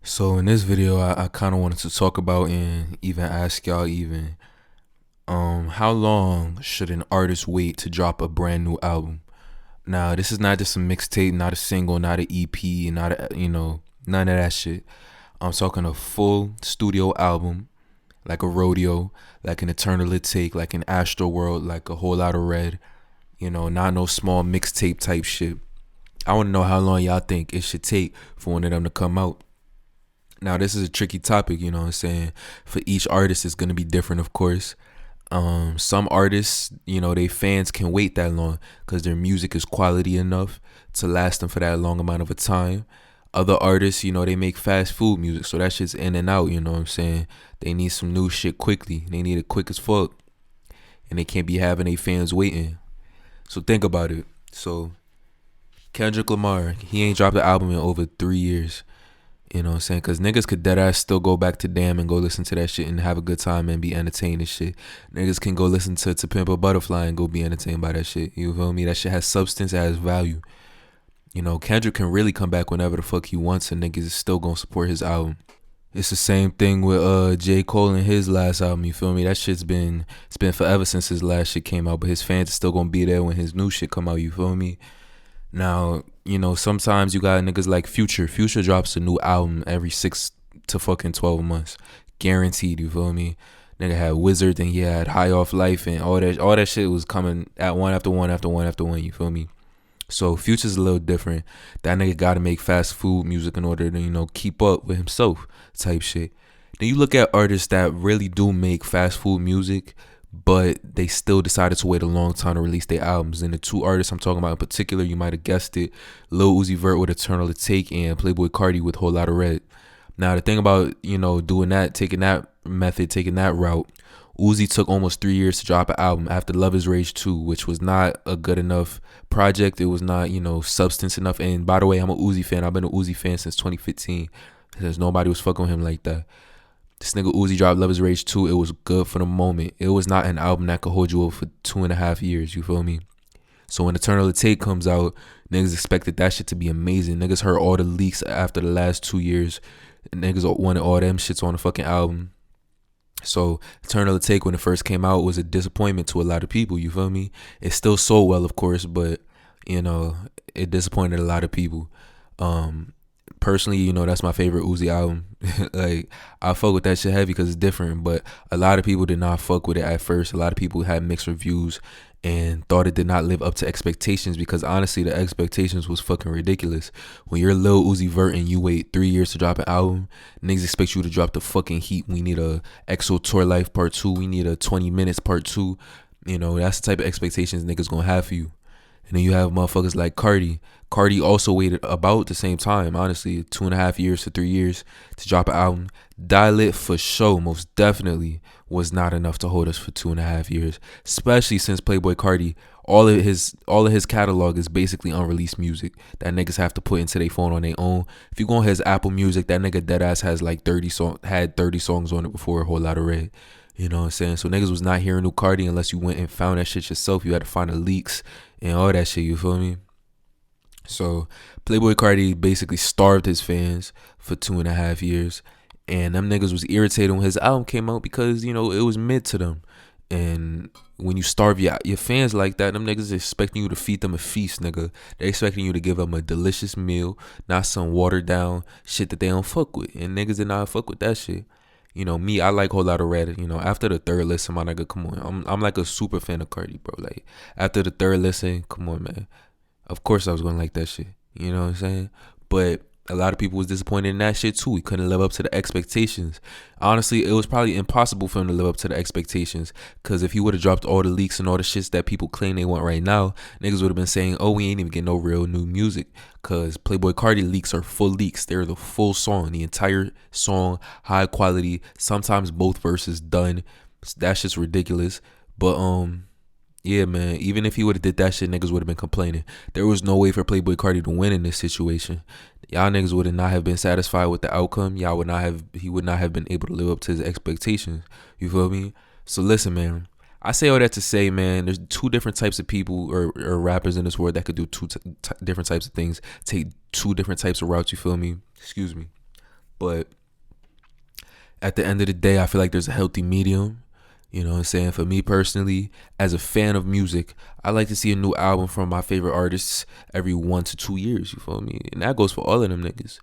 So in this video, I kind of wanted to talk about and even ask y'all how long should an artist wait to drop a brand new album? Now, this is not just a mixtape, not a single, not an EP, not none of that shit. I'm talking a full studio album, like a rodeo, like an Eternal Take, like an Astro World, like a Whole Lotta Red. Not no small mixtape type shit. I want to know how long y'all think it should take for one of them to come out. Now, this is a tricky topic, you know what I'm saying? For each artist, it's going to be different, of course. Some artists, they fans can wait that long because their music is quality enough to last them for that long amount of a time. Other artists, they make fast food music, so that shit's in and out, you know what I'm saying? They need some new shit quickly. They need it quick as fuck. And they can't be having their fans waiting. So think about it. So Kendrick Lamar, he ain't dropped an album in over 3 years. You know what I'm saying? Because niggas could dead ass still go back to Damn and go listen to that shit and have a good time and be entertained and shit. Niggas can go listen to Pimp a Butterfly and go be entertained by that shit. You feel me? That shit has substance, it has value. Kendrick can really come back whenever the fuck he wants and niggas is still gonna support his album. It's the same thing with J. Cole and his last album, you feel me? That shit's been forever since his last shit came out, but his fans are still gonna be there when his new shit come out, you feel me? Now, sometimes you got niggas like Future. Future drops a new album every 6 to fucking 12 months. Guaranteed, you feel me? Nigga had Wizard and he had High Off Life and all that shit was coming at one after one after one after one, you feel me? So Future's a little different. That nigga gotta make fast food music in order to, keep up with himself type shit. Then you look at artists that really do make fast food music, but they still decided to wait a long time to release their albums. And the two artists I'm talking about in particular, you might have guessed it, Lil Uzi Vert with Eternal Take and Playboi Carti with Whole Lotta Red. Now the thing about, doing that, taking that method, taking that route, Uzi took almost 3 years to drop an album after Love Is Rage 2, which was not a good enough project. It was not, substance enough. And by the way, I'm a Uzi fan. I've been an Uzi fan since 2015 because nobody was fucking with him like that. This nigga Uzi dropped Love Is Rage 2. It was good for the moment. It was not an album that could hold you over for 2.5 years. You feel me? So when Eternal Take comes out, niggas expected that shit to be amazing. Niggas heard all the leaks after the last 2 years. Niggas wanted all them shits on the fucking album. So Eternal Take when it first came out was a disappointment to a lot of people. You feel me? It still sold well, of course, but it disappointed a lot of people. Personally, that's my favorite Uzi album. Like, I fuck with that shit heavy because it's different, but a lot of people did not fuck with it at first. A lot of people had mixed reviews and thought it did not live up to expectations because honestly, the expectations was fucking ridiculous. When you're Lil Uzi Vert and you wait 3 years to drop an album, niggas expect you to drop the fucking heat. We need a EXO Tour Life Part 2. We need a 20 Minutes Part 2. That's the type of expectations niggas gonna have for you. And then you have motherfuckers like Cardi. Cardi also waited about the same time, honestly, 2.5 years to 3 years to drop an album. Die Lit for sure, most definitely was not enough to hold us for 2.5 years, especially since Playboi Carti, all of his catalog is basically unreleased music that niggas have to put into their phone on their own. If you go on his Apple Music, that nigga deadass has like 30 songs on it before a Whole Lotta Red. You know what I'm saying? So niggas was not hearing new Cardi unless you went and found that shit yourself. You had to find the leaks and all that shit, you feel me? So Playboi Carti basically starved his fans for 2.5 years. And them niggas was irritated when his album came out because, it was mid to them. And when you starve your fans like that, them niggas expecting you to feed them a feast, nigga. They expecting you to give them a delicious meal, not some watered down shit that they don't fuck with. And niggas did not fuck with that shit. Me, I like Whole Lotta Red. After the third listen, my nigga, come on. I'm like a super fan of Cardi, bro. Like, after the third listen, come on, man. Of course I was gonna like that shit. You know what I'm saying? But a lot of people was disappointed in that shit too. He couldn't live up to the expectations. Honestly, it was probably impossible for him to live up to the expectations. Cause if he would have dropped all the leaks and all the shits that people claim they want right now, niggas would have been saying, "Oh, we ain't even getting no real new music." Cause Playboi Carti leaks are full leaks. They're the full song, the entire song, high quality. Sometimes both verses done. That shit's ridiculous. But yeah, man. Even if he would have did that shit, niggas would have been complaining. There was no way for Playboi Carti to win in this situation. Y'all niggas would not have been satisfied with the outcome. He would not have been able to live up to his expectations. You feel me? So listen, man. I say all that to say, man, there's two different types of people or rappers in this world that could do different types of things, take two different types of routes. You feel me? Excuse me. But at the end of the day, I feel like there's a healthy medium. You know what I'm saying? For me personally, as a fan of music, I like to see a new album from my favorite artists every 1 to 2 years. You feel me? And that goes for all of them niggas.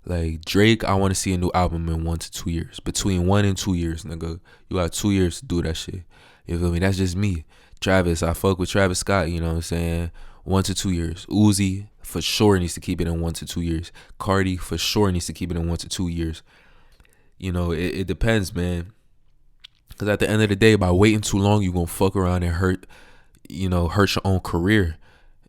Like Drake, I want to see a new album in 1 to 2 years. Between 1 and 2 years, nigga. You got 2 years to do that shit. You feel me? That's just me. Travis, I fuck with Travis Scott, you know what I'm saying? 1 to 2 years. Uzi, for sure needs to keep it in 1 to 2 years. Cardi, for sure needs to keep it in 1 to 2 years. You know, it depends, man. Because at the end of the day, by waiting too long, you going to fuck around and hurt your own career.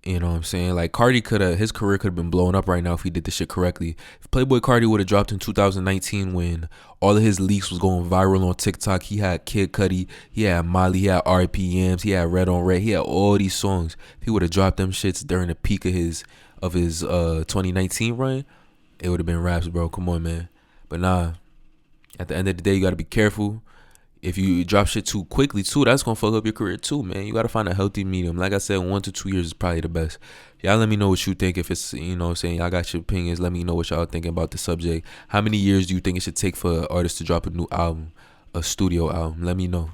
You know what I'm saying? Like Cardi his career could have been blown up right now if he did this shit correctly. If Playboy Cardi would have dropped in 2019 when all of his leaks was going viral on TikTok, he had Kid Cudi, he had Molly, he had RPMs, he had Red on Red, he had all these songs. If he would have dropped them shits during the peak of his 2019 run, it would have been raps, bro. Come on, man. But nah, at the end of the day, you got to be careful. If you drop shit too quickly too, that's gonna fuck up your career too, man. You gotta find a healthy medium. Like I said, 1 to 2 years is probably the best. Y'all let me know what you think. If it's, you know what I'm saying, y'all got your opinions. Let me know what y'all thinking about the subject. How many years do you think it should take for an artist to drop a new album, a studio album? Let me know.